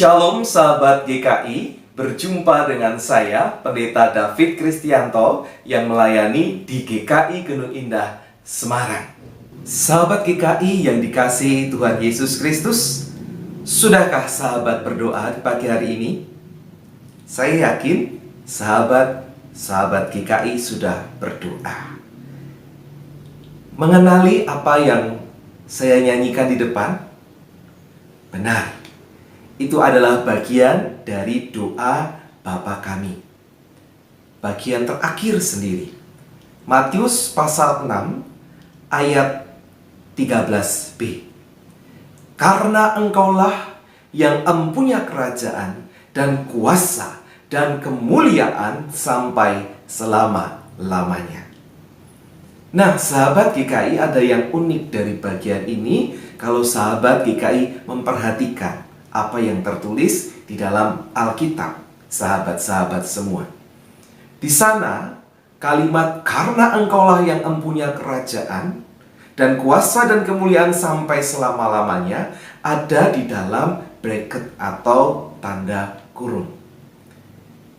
Shalom sahabat GKI, berjumpa dengan saya Pendeta David Kristianto yang melayani di GKI Gunung Indah, Semarang. Sahabat GKI yang dikasihi Tuhan Yesus Kristus, sudahkah sahabat berdoa di pagi hari ini? Saya yakin sahabat GKI sudah berdoa. Mengenali apa yang saya nyanyikan di depan? Benar. Itu adalah bagian dari doa Bapa kami. Bagian terakhir sendiri. Matius pasal 6 ayat 13b. Karena engkaulah yang empunya kerajaan dan kuasa dan kemuliaan sampai selama-lamanya. Nah, sahabat GKI, ada yang unik dari bagian ini kalau sahabat GKI memperhatikan apa yang tertulis di dalam Alkitab, sahabat-sahabat semua. Di sana, kalimat karena engkaulah yang empunya kerajaan dan kuasa dan kemuliaan sampai selama-lamanya ada di dalam bracket atau tanda kurung.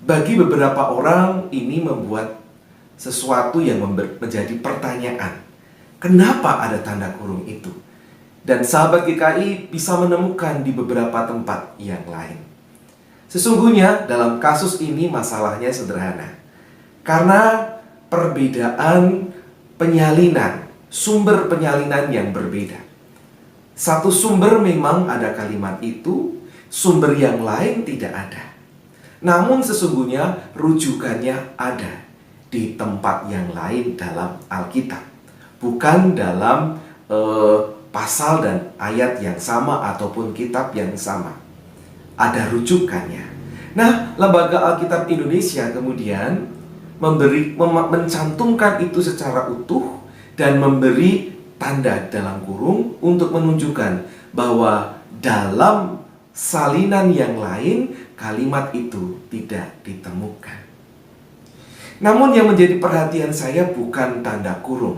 Bagi beberapa orang ini membuat sesuatu yang menjadi pertanyaan. Kenapa ada tanda kurung itu? Dan sahabat GKI bisa menemukan di beberapa tempat yang lain. Sesungguhnya dalam kasus ini masalahnya sederhana. Karena perbedaan penyalinan, sumber penyalinan yang berbeda. Satu sumber memang ada kalimat itu, sumber yang lain tidak ada. Namun sesungguhnya rujukannya ada di tempat yang lain dalam Alkitab. Bukan dalam pasal dan ayat yang sama ataupun kitab yang sama. Ada rujukannya. Nah, Lembaga Alkitab Indonesia kemudian mencantumkan itu secara utuh dan memberi tanda dalam kurung untuk menunjukkan bahwa dalam salinan yang lain kalimat itu tidak ditemukan. Namun yang menjadi perhatian saya bukan tanda kurung.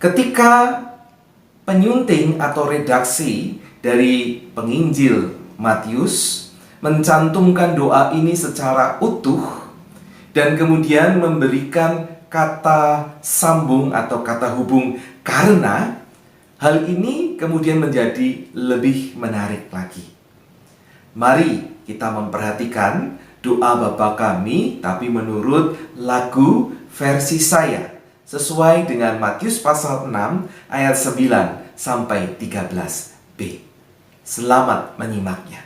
Ketika penyunting atau redaksi dari penginjil Matius mencantumkan doa ini secara utuh dan kemudian memberikan kata sambung atau kata hubung karena, hal ini kemudian menjadi lebih menarik lagi. Mari kita memperhatikan doa Bapa kami tapi menurut lagu versi saya, sesuai dengan Matius pasal 6 ayat 9 sampai 13b. Selamat menyimaknya.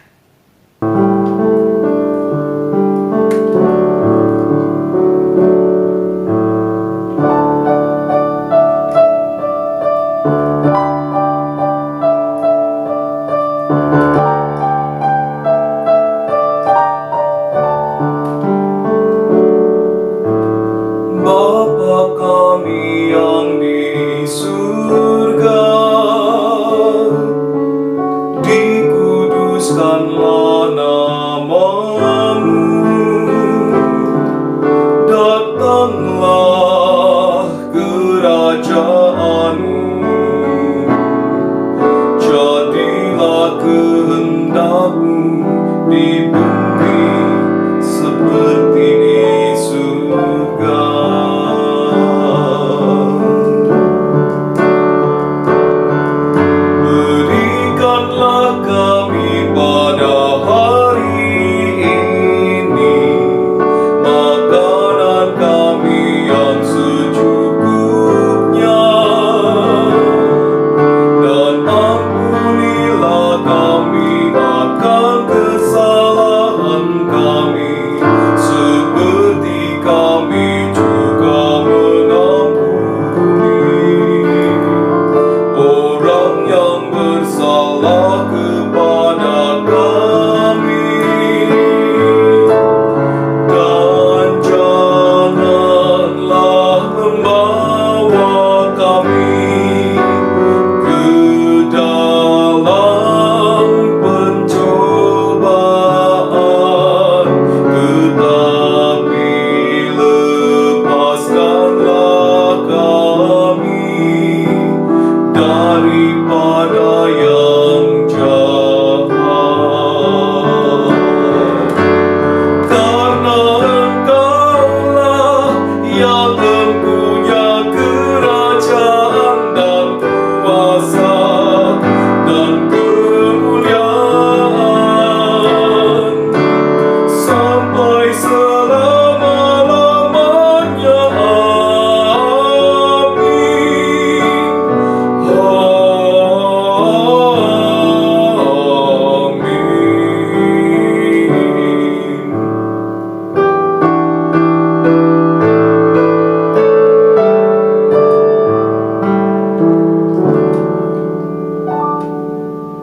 daripada yang jahat.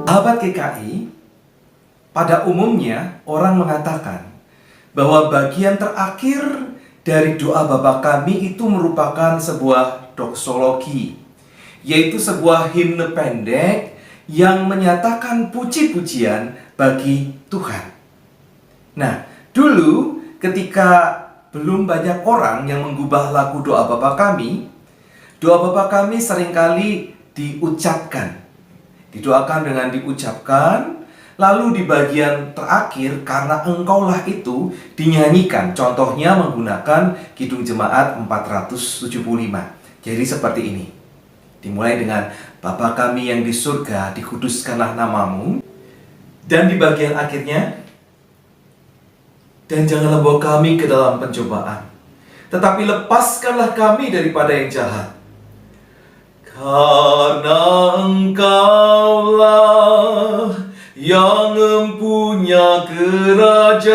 Sahabat GKI, pada umumnya orang mengatakan bahwa bagian terakhir dari doa Bapa Kami itu merupakan sebuah doksologi, yaitu sebuah himne pendek yang menyatakan puji-pujian bagi Tuhan. Nah, dulu ketika belum banyak orang yang menggubah lagu doa Bapa Kami, doa Bapa Kami seringkali didoakan dengan diucapkan, lalu di bagian terakhir karena engkaulah itu dinyanyikan. Contohnya menggunakan Kidung Jemaat 475. Jadi seperti ini. Dimulai dengan Bapa Kami yang di surga, dikuduskanlah namamu. Dan di bagian akhirnya, dan janganlah bawa kami ke dalam pencobaan, tetapi lepaskanlah kami daripada yang jahat. Karena engkaulah yang mempunyai kerajaan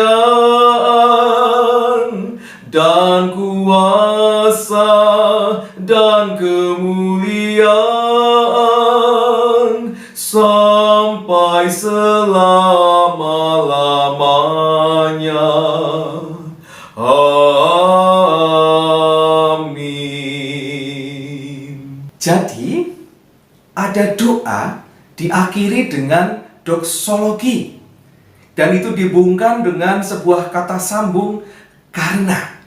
dan kuasa dan kemuliaan sampai selama-lamanya. Amin. Jadi, ada doa diakhiri dengan doksologi, dan itu dihubungkan dengan sebuah kata sambung karena.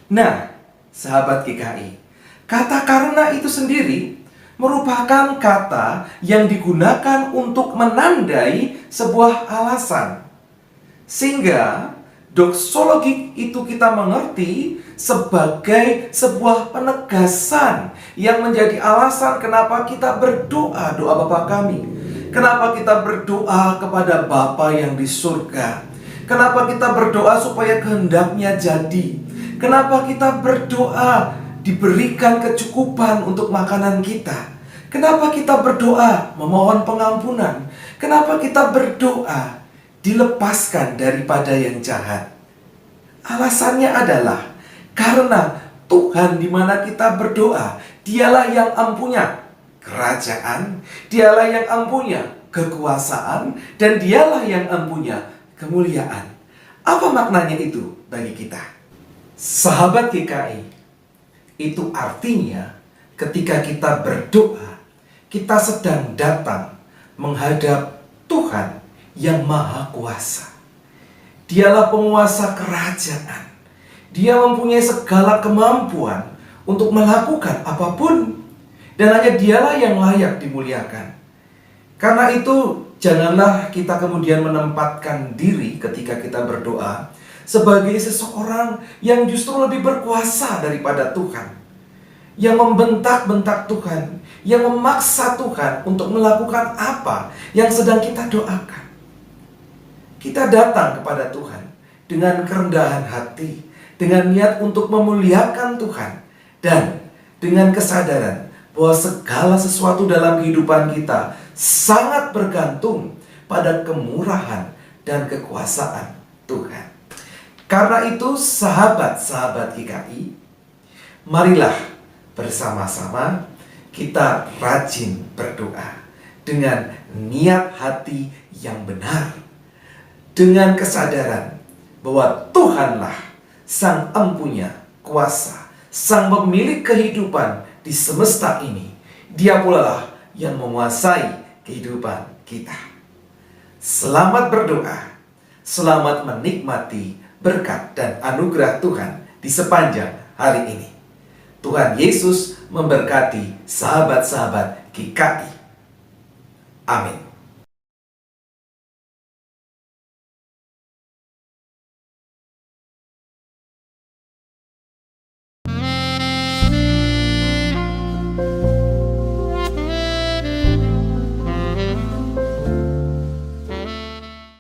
Nah, sahabat GKI, kata karena itu sendiri merupakan kata yang digunakan untuk menandai sebuah alasan. Sehingga doksologi itu kita mengerti sebagai sebuah penegasan yang menjadi alasan kenapa kita berdoa doa Bapa Kami. Kenapa kita berdoa kepada Bapa yang di surga. Kenapa kita berdoa supaya kehendaknya jadi. Kenapa kita berdoa diberikan kecukupan untuk makanan kita. Kenapa kita berdoa memohon pengampunan. Kenapa kita berdoa dilepaskan daripada yang jahat. Alasannya adalah karena Tuhan di mana kita berdoa, Dialah yang empunya kerajaan, Dialah yang empunya kekuasaan, dan Dialah yang empunya kemuliaan. Apa maknanya itu bagi kita? Sahabat GKI, itu artinya ketika kita berdoa, kita sedang datang menghadap Tuhan yang Maha Kuasa. Dialah penguasa kerajaan. Dia mempunyai segala kemampuan untuk melakukan apapun, dan hanya Dialah yang layak dimuliakan. Karena itu, janganlah kita kemudian menempatkan diri ketika kita berdoa sebagai seseorang yang justru lebih berkuasa daripada Tuhan, yang membentak-bentak Tuhan, yang memaksa Tuhan untuk melakukan apa yang sedang kita doakan. Kita datang kepada Tuhan dengan kerendahan hati, dengan niat untuk memuliakan Tuhan, dan dengan kesadaran bahwa segala sesuatu dalam kehidupan kita sangat bergantung pada kemurahan dan kekuasaan Tuhan. Karena itu, sahabat-sahabat GKI, marilah bersama-sama kita rajin berdoa dengan niat hati yang benar, dengan kesadaran bahwa Tuhanlah Sang Empunya Kuasa, Sang Pemilik kehidupan di semesta ini. Dia pula lah yang menguasai kehidupan kita. Selamat berdoa, selamat menikmati berkat dan anugerah Tuhan di sepanjang hari ini. Tuhan Yesus memberkati sahabat-sahabat GKI. Amin.